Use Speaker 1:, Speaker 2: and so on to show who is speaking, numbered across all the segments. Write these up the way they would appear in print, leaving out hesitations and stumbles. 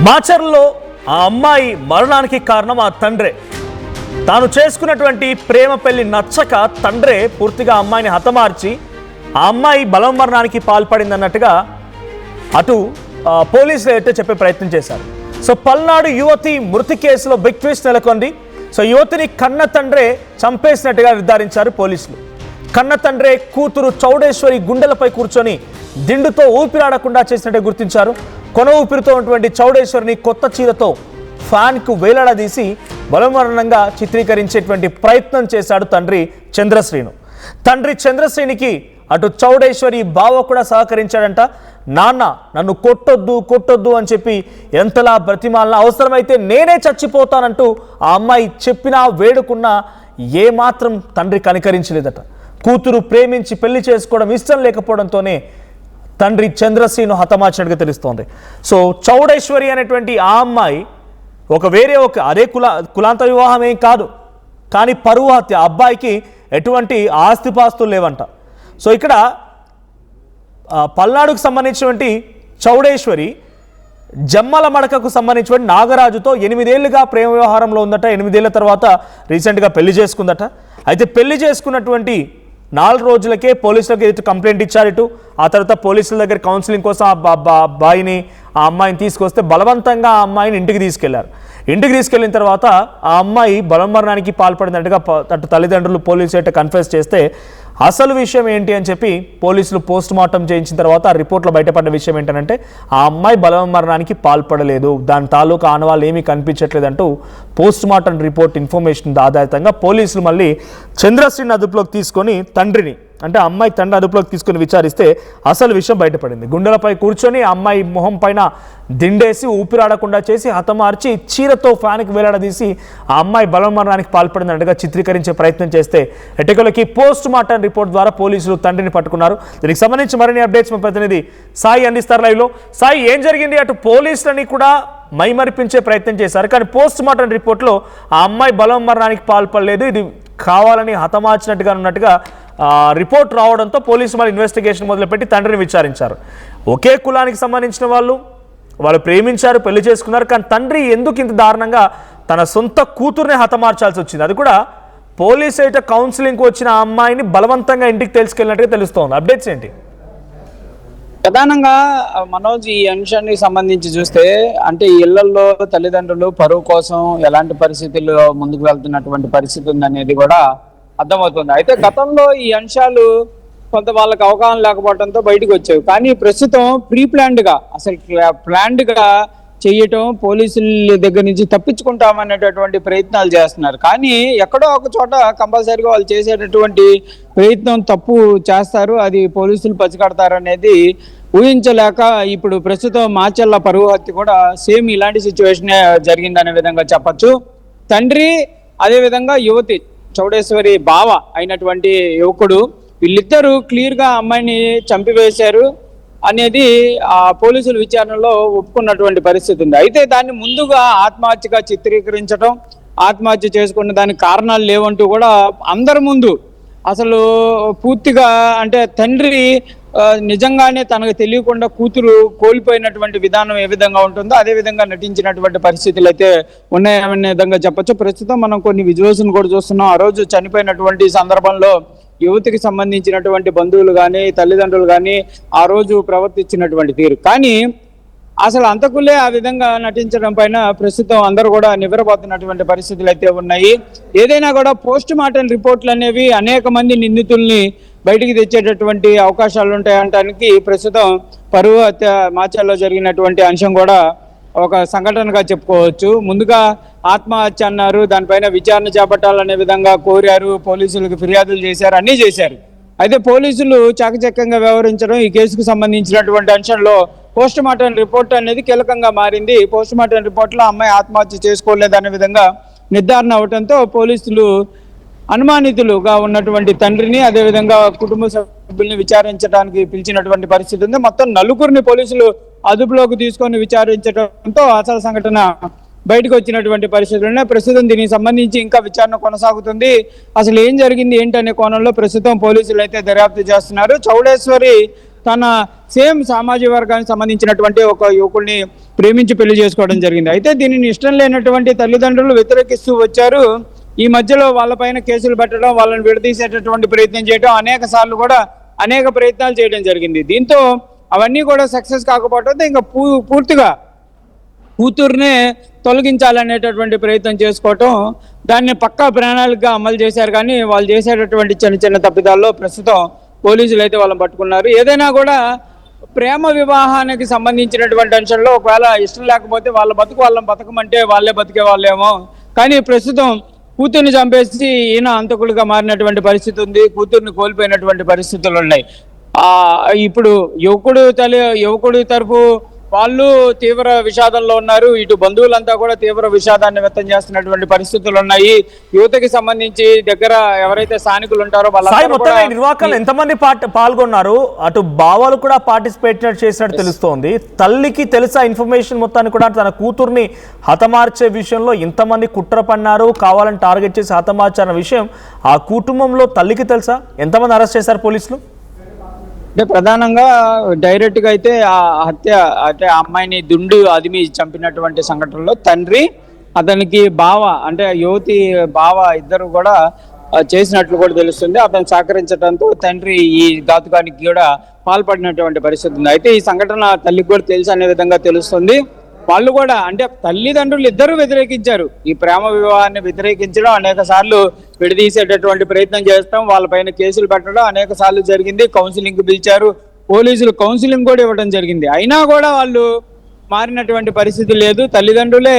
Speaker 1: మాచర్లో ఆ అమ్మాయి మరణానికి కారణం ఆ తండ్రే. తాను చేసుకున్నటువంటి ప్రేమ పెళ్లి నచ్చక తండ్రే పూర్తిగా అమ్మాయిని హతమార్చి ఆ అమ్మాయి బలవన్మరణానికి పాల్పడిందన్నట్టుగా అటు పోలీసులు అయితే చెప్పే ప్రయత్నం చేశారు. సో పల్నాడు యువతి మృతి కేసులో బిగ్ ట్విస్ట్ నెలకొంది. సో యువతిని కన్న తండ్రే చంపేసినట్టుగా నిర్ధారించారు పోలీసులు. కన్న తండ్రే కూతురు చౌడేశ్వరి గుండెలపై కూర్చొని దిండుతో ఊపిరాడకుండా చేసినట్టు గుర్తించారు. కొన ఊపిరితో ఉన్నటువంటి చౌడేశ్వరిని కొత్త చీరతో ఫ్యాన్కు వేలాడదీసి బలవన్మరణంగా చిత్రీకరించేటువంటి ప్రయత్నం చేశాడు తండ్రి చంద్రశ్రీను. తండ్రి చంద్రశ్రీనికి అటు చౌడేశ్వరి బావ కూడా సహకరించాడంట. నాన్న నన్ను కొట్టొద్దు అని చెప్పి ఎంతలా బ్రతిమాలన, అవసరమైతే నేనే చచ్చిపోతానంటూ ఆ అమ్మాయి చెప్పినా వేడుకున్నా ఏమాత్రం తండ్రి కనికరించలేదట. కూతురు ప్రేమించి పెళ్లి చేసుకోవడం ఇష్టం లేకపోవడంతోనే తండ్రి చంద్రశ్రీను హతమార్చినట్టుగా తెలుస్తోంది. సో చౌడేశ్వరి అనేటువంటి ఆ అమ్మాయి అదే కులాంత వివాహం ఏం కాదు, కానీ పరువు హత్య. అబ్బాయికి ఎటువంటి ఆస్తిపాస్తులు లేవంట. సో ఇక్కడ పల్నాడుకు సంబంధించినటువంటి చౌడేశ్వరి జమ్మల మడకకు సంబంధించినటువంటి నాగరాజుతో 8 ఏళ్లుగా ప్రేమ వ్యవహారంలో ఉందట. 8 ఏళ్ల తర్వాత రీసెంట్గా పెళ్లి చేసుకుందట. అయితే పెళ్లి చేసుకున్నటువంటి 4 రోజులకే పోలీసులకు ఎదుటి కంప్లైంట్ ఇచ్చారు. ఇటు ఆ తర్వాత పోలీసుల దగ్గర కౌన్సిలింగ్ కోసం అబ్బాయిని ఆ అమ్మాయిని తీసుకొస్తే బలవంతంగా ఆ అమ్మాయిని ఇంటికి తీసుకెళ్లారు. ఇంటికి తీసుకెళ్లిన తర్వాత ఆ అమ్మాయి బలవన్మరణానికి పాల్పడినట్టుగా అటు తల్లిదండ్రులు పోలీసు అయితే కన్ఫెస్ చేస్తే అసలు విషయం ఏంటి అని చెప్పి పోలీసులు పోస్ట్ మార్టం చేయించిన తర్వాత ఆ రిపోర్ట్లో బయటపడ్డ విషయం ఏంటంటే ఆ అమ్మాయి బలవన్మరణానికి పాల్పడలేదు, దాని తాలూకా ఆనవాళ్ళు ఏమీ కనిపించట్లేదంటూ పోస్ట్ మార్టం రిపోర్ట్ ఇన్ఫర్మేషన్ ఆధారితంగా పోలీసులు మళ్ళీ చంద్రశ్రీని అదుపులోకి తీసుకొని తండ్రిని అంటే అమ్మాయి తండ్రి అదుపులోకి తీసుకుని విచారిస్తే అసలు విషయం బయటపడింది. గుండెలపై కూర్చొని అమ్మాయి మొహం పైన దిండేసి ఊపిరాడకుండా చేసి హతమార్చి చీరతో ఫ్యాన్కి వేలాడదీసి ఆ అమ్మాయి బలవన్మరణానికి పాల్పడినట్టుగా చిత్రీకరించే ప్రయత్నం చేస్తే ఎటకలకి పోస్ట్ మార్టం రిపోర్ట్ ద్వారా పోలీసులు తండ్రిని పట్టుకున్నారు. దీనికి సంబంధించి మరిన్ని అప్డేట్స్ మా ప్రతినిధి సాయి అందిస్తారు లైవ్లో. సాయి, ఏం జరిగింది? అటు పోలీసులని కూడా మైమరిపించే ప్రయత్నం చేశారు, కానీ పోస్ట్ మార్టం రిపోర్ట్లో ఆ అమ్మాయి బలవన్మరణానికి పాల్పడలేదు, ఇది కావాలని హతమార్చినట్టుగా ఉన్నట్టుగా రిపోర్ట్ రావడంతో పోలీసులు మళ్ళీ ఇన్వెస్టిగేషన్ మొదలుపెట్టి తండ్రిని విచారించారు. ఒకే కులానికి సంబంధించిన వాళ్ళు ప్రేమించారు, పెళ్లి చేసుకున్నారు, కానీ తండ్రి ఎందుకు ఇంత దారుణంగా తన సొంత కూతుర్నే హతమార్చాల్సి వచ్చింది? అది కూడా పోలీసు అయితే కౌన్సిలింగ్కి వచ్చిన ఆ అమ్మాయిని బలవంతంగా ఇంటికి తెలుసుకెళ్ళినట్టుగా తెలుస్తోంది. అప్డేట్స్ ఏంటి?
Speaker 2: ప్రధానంగా మనోజ్, ఈ అంశానికి సంబంధించి చూస్తే అంటే ఇళ్లలో తల్లిదండ్రులు పరువు కోసం ఎలాంటి పరిస్థితుల్లో ముందుకు వెళ్తున్నటువంటి పరిస్థితి ఉందనేది కూడా అర్థమవుతుంది. అయితే గతంలో ఈ అంశాలు కొంత వాళ్ళకి అవగాహన లేకపోవడంతో బయటకు వచ్చాయి. కానీ ప్రస్తుతం ప్రీ ప్లాన్డ్ గా అసలు ప్లాన్డ్ గా చేయటం, పోలీసుల దగ్గర నుంచి తప్పించుకుంటామనేటటువంటి ప్రయత్నాలు చేస్తున్నారు. కానీ ఎక్కడో ఒక చోట కంపల్సరీగా వాళ్ళు చేసేటటువంటి ప్రయత్నం తప్పు చేస్తారు, అది పోలీసులు పసిగడతారు అనేది ఊహించలేక ఇప్పుడు ప్రస్తుతం మాచర్ల పరువు హత్య కూడా సేమ్ ఇలాంటి సిచ్యువేషన్ జరిగిందనే విధంగా చెప్పచ్చు. తండ్రి అదేవిధంగా యువతి చౌడేశ్వరి బావ అయినటువంటి యువకుడు, వీళ్ళిద్దరూ క్లియర్ గా అమ్మాయిని చంపివేశారు అనేది ఆ పోలీసుల విచారణలో ఒప్పుకున్నటువంటి పరిస్థితి ఉంది. అయితే దాన్ని ముందుగా ఆత్మహత్యగా చిత్రీకరించడం, ఆత్మహత్య చేసుకున్న దానికి కారణాలు లేవంటూ కూడా అందరి ముందు అసలు పూర్తిగా అంటే తండ్రి నిజంగానే తనకు తెలియకుండా కూతురు కోల్పోయినటువంటి విధానం ఏ విధంగా ఉంటుందో అదే విధంగా నటించినటువంటి పరిస్థితులు అయితే ఉన్నాయనే విధంగా చెప్పొచ్చు. ప్రస్తుతం మనం కొన్ని విజువల్స్ కూడా చూస్తున్నాం. ఆ రోజు చనిపోయినటువంటి సందర్భంలో యువతికి సంబంధించినటువంటి బంధువులు కానీ తల్లిదండ్రులు కానీ ఆ రోజు ప్రవర్తించినటువంటి తీరు, కానీ అసలు అంతకులే ఆ విధంగా నటించడం పైన ప్రస్తుతం అందరూ కూడా నివ్వెరపోతున్నటువంటి పరిస్థితులు అయితే ఉన్నాయి. ఏదైనా కూడా పోస్ట్ మార్టం రిపోర్ట్లు అనేవి అనేక మంది నిందితుల్ని బయటికి తెచ్చేటటువంటి అవకాశాలు ఉంటాయంటానికి ప్రస్తుతం పరువు హత్య మాచర్లో జరిగినటువంటి అంశం కూడా ఒక సంఘటనగా చెప్పుకోవచ్చు. ముందుగా ఆత్మహత్య అన్నారు, దానిపైన విచారణ చేపట్టాలనే విధంగా కోరారు, పోలీసులకు ఫిర్యాదులు చేశారు, అన్నీ చేశారు. అయితే పోలీసులు చాకచక్యంగా వ్యవహరించడం, ఈ కేసుకు సంబంధించినటువంటి అంశంలో పోస్ట్ మార్టం రిపోర్ట్ అనేది కీలకంగా మారింది. పోస్ట్ మార్టం రిపోర్ట్లో అమ్మాయి ఆత్మహత్య చేసుకోలేదనే విధంగా నిర్ధారణ అవడంతో పోలీసులు అనుమానితులుగా ఉన్నటువంటి తండ్రిని అదేవిధంగా కుటుంబ సభ్యుల్ని విచారించడానికి పిలిచినటువంటి పరిస్థితి ఉంది. మొత్తం 4 పోలీసులు అదుపులోకి తీసుకొని విచారించడంతో అసలు సంఘటన బయటకు వచ్చినటువంటి పరిస్థితులు ఉన్నాయి. ప్రస్తుతం దీనికి సంబంధించి ఇంకా విచారణ కొనసాగుతుంది. అసలు ఏం జరిగింది ఏంటనే కోణంలో ప్రస్తుతం పోలీసులు అయితే దర్యాప్తు చేస్తున్నారు. చౌడేశ్వరి తన సేమ్ సామాజిక వర్గానికి సంబంధించినటువంటి ఒక యువకుడిని ప్రేమించి పెళ్లి చేసుకోవడం జరిగింది. అయితే దీనిని ఇష్టం లేనటువంటి తల్లిదండ్రులు వ్యతిరేకిస్తూ వచ్చారు. ఈ మధ్యలో వాళ్ళపైన కేసులు పెట్టడం, వాళ్ళని విడదీసేటటువంటి ప్రయత్నం చేయడం, అనేక ప్రయత్నాలు చేయడం జరిగింది. దీంతో అవన్నీ కూడా సక్సెస్ కాకపోవడంతో ఇంకా పూర్తిగా కూతుర్నే తొలగించాలనేటటువంటి ప్రయత్నం చేసుకోవటం, దాన్ని పక్కా ప్రణాళికగా అమలు చేశారు. కానీ వాళ్ళు చేసేటటువంటి చిన్న చిన్న తప్పిదాల్లో ప్రస్తుతం పోలీసులు అయితే వాళ్ళని పట్టుకున్నారు. ఏదైనా కూడా ప్రేమ వివాహానికి సంబంధించినటువంటి అంశంలో ఒకవేళ ఇష్టం లేకపోతే వాళ్ళని బతకమంటే వాళ్ళే బతికే వాళ్ళేమో. కానీ ప్రస్తుతం కూతుర్ని చంపేసి ఈయన అంతకులుగా మారినటువంటి పరిస్థితి ఉంది. కూతుర్ని కోల్పోయినటువంటి పరిస్థితులు ఉన్నాయి. ఇప్పుడు యువకుడు తరపు వాళ్ళు తీవ్ర విషాదంలో ఉన్నారు. ఇటు బంధువులంతా కూడా తీవ్ర విషాదాన్ని వ్యక్తం చేస్తున్నటువంటి పరిస్థితులు ఉన్నాయి. యువతకి సంబంధించి దగ్గర ఎవరైతే స్థానికులు ఉంటారో
Speaker 1: నిర్వాహకులు ఎంతమంది పాల్గొన్నారు, అటు బావాలు కూడా పార్టిసిపేట్ చేసినట్టు తెలుస్తోంది. తల్లికి తెలుసా ఇన్ఫర్మేషన్ మొత్తాన్ని కూడా తన కూతుర్ని హతమార్చే విషయంలో ఇంతమంది కుట్ర పన్నారు, కావాలని టార్గెట్ చేసి హతమార్చారన్న విషయం ఆ కుటుంబంలో తల్లికి తెలుసా? ఎంతమంది అరెస్ట్ చేశారు పోలీసులు?
Speaker 2: అంటే ప్రధానంగా డైరెక్ట్ గా అయితే ఆ హత్య అంటే ఆ అమ్మాయిని దుండు అదిమి చంపినటువంటి సంఘటనలో తండ్రి, అతనికి బావ అంటే యువతి బావ ఇద్దరు కూడా చేసినట్లు కూడా తెలుస్తుంది. అతను సహకరించడంతో తండ్రి ఈ ఘాతుకానికి కూడా పాల్పడినటువంటి పరిస్థితి ఉంది. అయితే ఈ సంఘటన తల్లికి కూడా తెలుసు అనే విధంగా తెలుస్తుంది. వాళ్ళు కూడా అంటే తల్లిదండ్రులు ఇద్దరు వ్యతిరేకించారు. ఈ ప్రేమ వివాహాన్ని వ్యతిరేకించడం, అనేక సార్లు విడదీసేటటువంటి ప్రయత్నం చేస్తాం, వాళ్ళపైన కేసులు పెట్టడం అనేక సార్లు జరిగింది. కౌన్సిలింగ్ పిలిచారు, పోలీసులు కౌన్సిలింగ్ కూడా ఇవ్వడం జరిగింది. అయినా కూడా వాళ్ళు మారినటువంటి పరిస్థితి లేదు. తల్లిదండ్రులే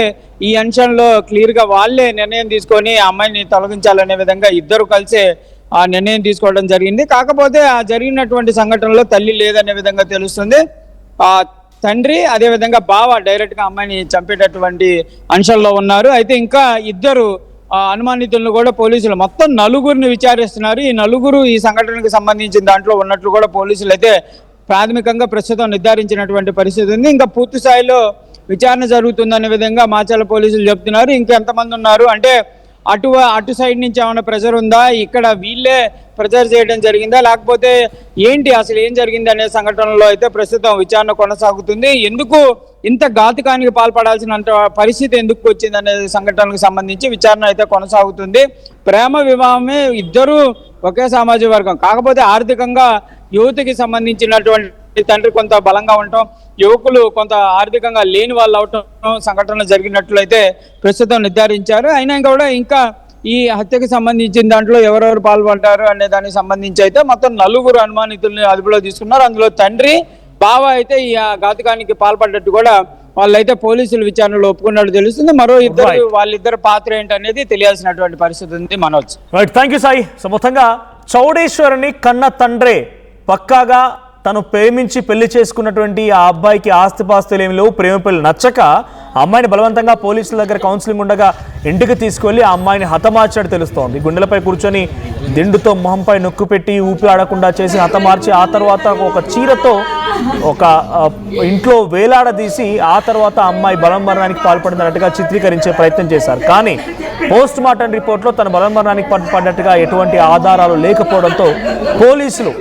Speaker 2: ఈ అంశంలో క్లియర్ గా వాళ్ళే నిర్ణయం తీసుకొని ఆ అమ్మాయిని తొలగించాలనే విధంగా ఇద్దరు కలిసే ఆ నిర్ణయం తీసుకోవడం జరిగింది. కాకపోతే ఆ జరిగినటువంటి సంఘటనలో తల్లి లేదనే విధంగా తెలుస్తుంది. తండ్రి అదేవిధంగా బావ డైరెక్ట్ గా అమ్మాయిని చంపేటటువంటి అంశంలో ఉన్నారు. అయితే ఇంకా ఇద్దరు అనుమానితులను కూడా పోలీసులు మొత్తం నలుగురిని విచారిస్తున్నారు. ఈ నలుగురు ఈ సంఘటనకు సంబంధించిన దాంట్లో ఉన్నట్లు కూడా పోలీసులు అయితే ప్రాథమికంగా ప్రస్తుతం నిర్ధారించినటువంటి పరిస్థితి ఉంది. ఇంకా పూర్తి స్థాయిలో విచారణ జరుగుతుందనే విధంగా మాచర్ల పోలీసులు చెప్తున్నారు. ఇంకెంతమంది ఉన్నారు అంటే అటు సైడ్ నుంచి ఏమైనా ప్రెజర్ ఉందా, ఇక్కడ వీళ్ళే ప్రెజర్ చేయడం జరిగిందా, లేకపోతే ఏంటి అసలు ఏం జరిగింది అనే సంఘటనలో అయితే ప్రస్తుతం విచారణ కొనసాగుతుంది. ఎందుకు ఇంత ఘాతుకానికి పాల్పడాల్సిన పరిస్థితి ఎందుకు వచ్చింది అనే సంఘటనకు సంబంధించి విచారణ అయితే కొనసాగుతుంది. ప్రేమ వివాహమే, ఇద్దరు ఒకే సామాజిక వర్గం, కాకపోతే ఆర్థికంగా యువతికి సంబంధించినటువంటి తండ్రి కొంత బలంగా ఉండటం, యువకులు కొంత ఆర్థికంగా లేని వాళ్ళు అవటం సంఘటన జరిగినట్లయితే ప్రస్తుతం నిర్ధారించారు. అయినా కూడా ఇంకా ఈ హత్యకు సంబంధించిన దాంట్లో ఎవరెవరు పాల్గొంటారు అనే దానికి సంబంధించి అయితే మొత్తం నలుగురు అనుమానితుల్ని అదుపులో తీసుకున్నారు. అందులో తండ్రి, బావ అయితే ఈ ఘాతుకానికి పాల్పడ్డట్టు కూడా వాళ్ళైతే పోలీసులు విచారణలో ఒప్పుకున్నట్టు తెలుస్తుంది. మరో వాళ్ళిద్దరు పాత్ర ఏంటనేది తెలియాల్సినటువంటి పరిస్థితి ఉంది. Manoj,
Speaker 1: thank you Sai. So మొత్తంగా చౌడేశ్వరిని కన్న తండ్రే పక్కాగా తను ప్రేమించి పెళ్లి చేసుకున్నటువంటి ఆ అబ్బాయికి ఆస్తిపాస్తులు ఏమి లేవు, ప్రేమ పెళ్లి నచ్చక అమ్మాయిని బలవంతంగా పోలీసుల దగ్గర కౌన్సిలింగ్ ఉండగా ఇంటికి తీసుకువెళ్ళి ఆ అమ్మాయిని హతమార్చాడు తెలుస్తోంది. గుండెలపై కూర్చొని దిండుతో మొహంపై నొక్కు పెట్టి ఊపి ఆడకుండా చేసి హతమార్చి ఆ తర్వాత ఒక చీరతో ఒక ఇంట్లో వేలాడదీసి ఆ తర్వాత అమ్మాయి బలవన్మరణానికి పాల్పడినట్టుగా చిత్రీకరించే ప్రయత్నం చేశారు. కానీ పోస్ట్ మార్టం రిపోర్ట్లో తన బలవన్మరణానికి పడ్డట్టుగా ఎటువంటి ఆధారాలు లేకపోవడంతో పోలీసులు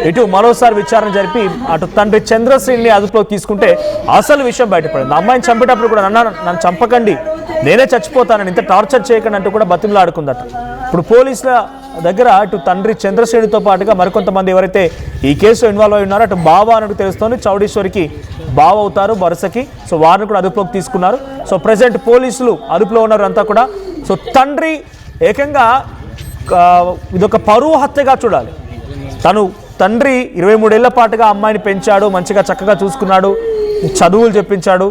Speaker 1: ఇటు మరోసారి విచారణ జరిపి అటు తండ్రి చంద్రశ్రీని అదుపులోకి తీసుకుంటే అసలు విషయం బయటపడింది. అమ్మాయిని చంపేటప్పుడు కూడా నన్ను చంపకండి, నేనే చచ్చిపోతానని, ఇంత టార్చర్ చేయకండి అంటూ కూడా బతిమలాడుకుందట. ఇప్పుడు పోలీసుల దగ్గర అటు తండ్రి చంద్రశ్రేణితో పాటుగా మరికొంతమంది ఎవరైతే ఈ కేసులో ఇన్వాల్వ్ అయి ఉన్నారో అటు బావ అన్నట్టు తెలుస్తోంది. చౌడేశ్వరికి బావ అవుతారు వరుసకి. సో వారిని కూడా అదుపులోకి తీసుకున్నారు. సో ప్రజెంట్ పోలీసులు అదుపులో ఉన్నారు అంతా కూడా. సో తండ్రి ఏకంగా ఇదొక పరువు హత్యగా చూడాలి. తండ్రి 23 ఏళ్ల పాటుగా అమ్మాయిని పెంచాడు, మంచిగా చక్కగా చూసుకున్నాడు, చదువులు చెప్పించాడు,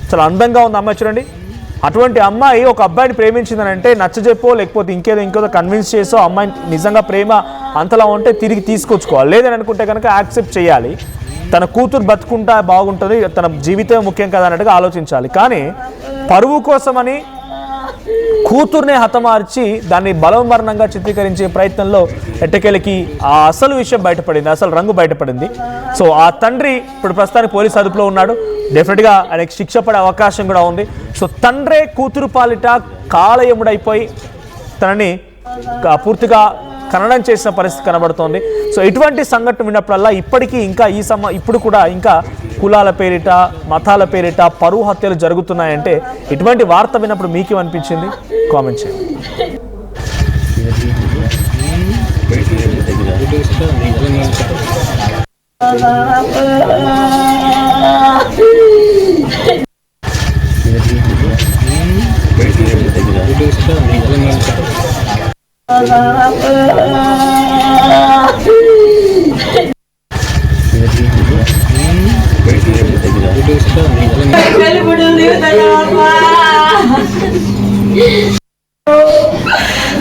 Speaker 1: చాలా అందంగా ఉంది అమ్మాయి చూడండి. అటువంటి అమ్మాయి ఒక అబ్బాయిని ప్రేమించిందని అంటే నచ్చజెప్పో లేకపోతే ఇంకేదో కన్విన్స్ చేసో అమ్మాయి నిజంగా ప్రేమ అంతలా ఉంటే తిరిగి తీసుకొచ్చుకోవాలి. లేదని అనుకుంటే కనుక యాక్సెప్ట్ చేయాలి. తన కూతురు బతుకుంటా బాగుంటుంది, తన జీవితం ముఖ్యం కదా అన్నట్టుగా ఆలోచించాలి. కానీ పరువు కోసమని కూతుర్నే హతమార్చి దాన్ని బలవన్మరణంగా చిత్రీకరించే ప్రయత్నంలో ఎట్టకేలకి ఆ అసలు విషయం బయటపడింది, అసలు రంగు బయటపడింది. సో ఆ తండ్రి ఇప్పుడు ప్రస్తుతానికి పోలీసు అదుపులో ఉన్నాడు. డెఫినెట్గా ఆయనకి శిక్ష పడే అవకాశం కూడా ఉంది. సో తండ్రే కూతురు పాలిట కాలయముడైపోయి తనని పూర్తిగా ఖననం చేసిన పరిస్థితి కనబడుతోంది. సో ఇటువంటి సంఘటన విన్నప్పుడల్లా ఇప్పటికీ ఇంకా ఇప్పుడు కూడా ఇంకా కులాల పేరిట మతాల పేరిట పరువు హత్యలు జరుగుతున్నాయంటే ఇటువంటి వార్త విన్నప్పుడు మీకేమనిపించింది కామెంట్ చేయండి.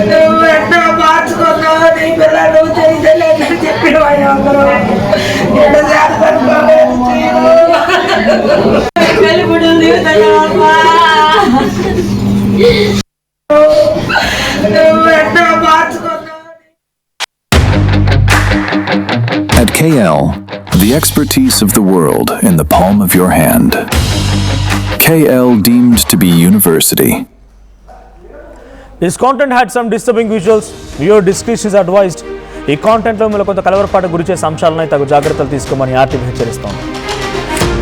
Speaker 3: నువ్వు ఎన్నో మార్చుకున్నావు, నీ పిల్లలు చేయలేదని చెప్పిన అందరూ వెలుగుడు నువ్వు ఎన్నో మార్చుకున్నావు.
Speaker 4: At KL, the expertise of the world in the palm of your hand. KL deemed to be university.
Speaker 1: This content had some disturbing visuals. Viewer discretion is advised. ఈ కాంటెంట్లో మీరు కొంత కలవరపాటు గురి చేసే అంశాలను తగు జాగ్రత్తలు తీసుకోమని ఆర్టీవీ హెచ్చరిస్తోంది.